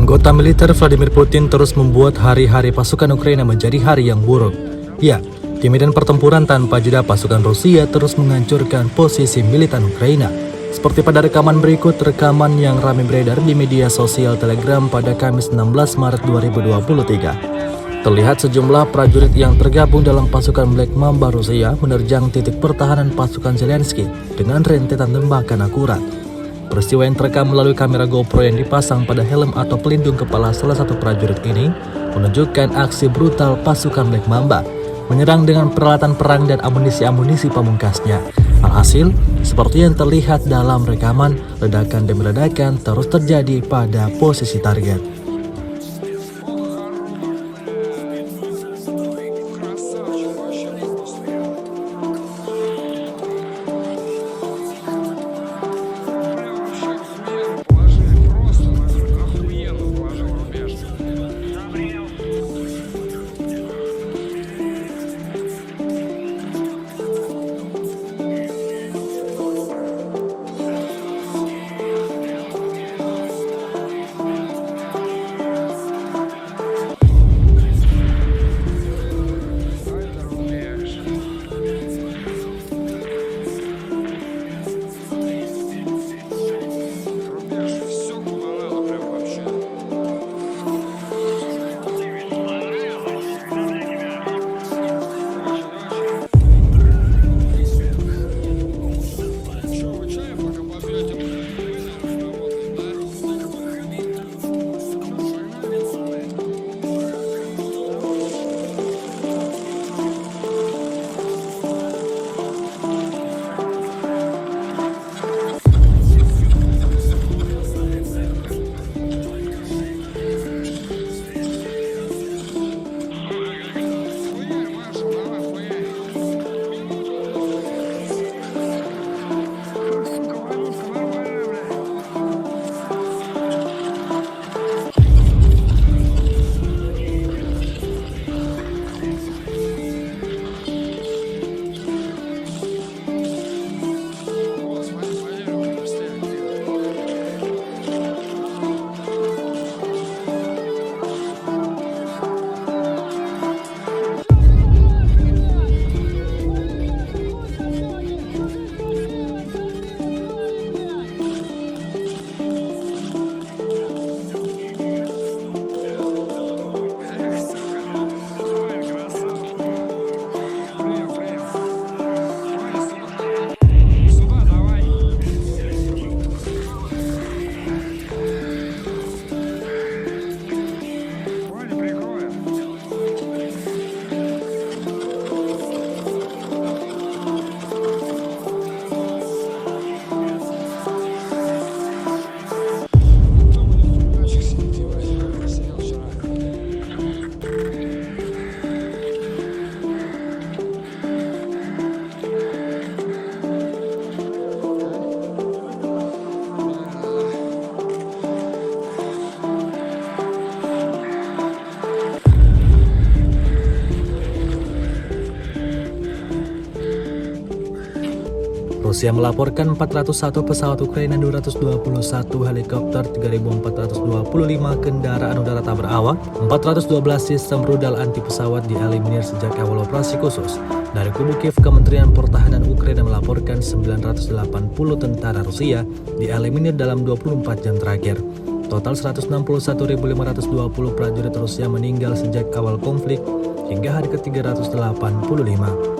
Anggota militer Vladimir Putin terus membuat hari-hari pasukan Ukraina menjadi hari yang buruk. Ya, di medan pertempuran tanpa jeda pasukan Rusia terus menghancurkan posisi militan Ukraina. Seperti pada rekaman berikut, rekaman yang ramai beredar di media sosial Telegram pada Kamis 16 Maret 2023. Terlihat sejumlah prajurit yang tergabung dalam pasukan Black Mamba Rusia menerjang titik pertahanan pasukan Zelensky dengan rentetan tembakan akurat. Peristiwa yang terekam melalui kamera GoPro yang dipasang pada helm atau pelindung kepala salah satu prajurit ini menunjukkan aksi brutal pasukan Black Mamba menyerang dengan peralatan perang dan amunisi-amunisi pamungkasnya. Alhasil, seperti yang terlihat dalam rekaman, ledakan demi ledakan terus terjadi pada posisi target. Rusia melaporkan 401 pesawat Ukraina, 221 helikopter, 3.425 kendaraan udara tak berawak, 412 sistem rudal anti pesawat dieliminir sejak awal operasi khusus. Dari kubu Kiev, Kementerian Pertahanan Ukraina melaporkan 980 tentara Rusia dieliminir dalam 24 jam terakhir. Total 161.520 prajurit Rusia meninggal sejak awal konflik hingga hari ke-385.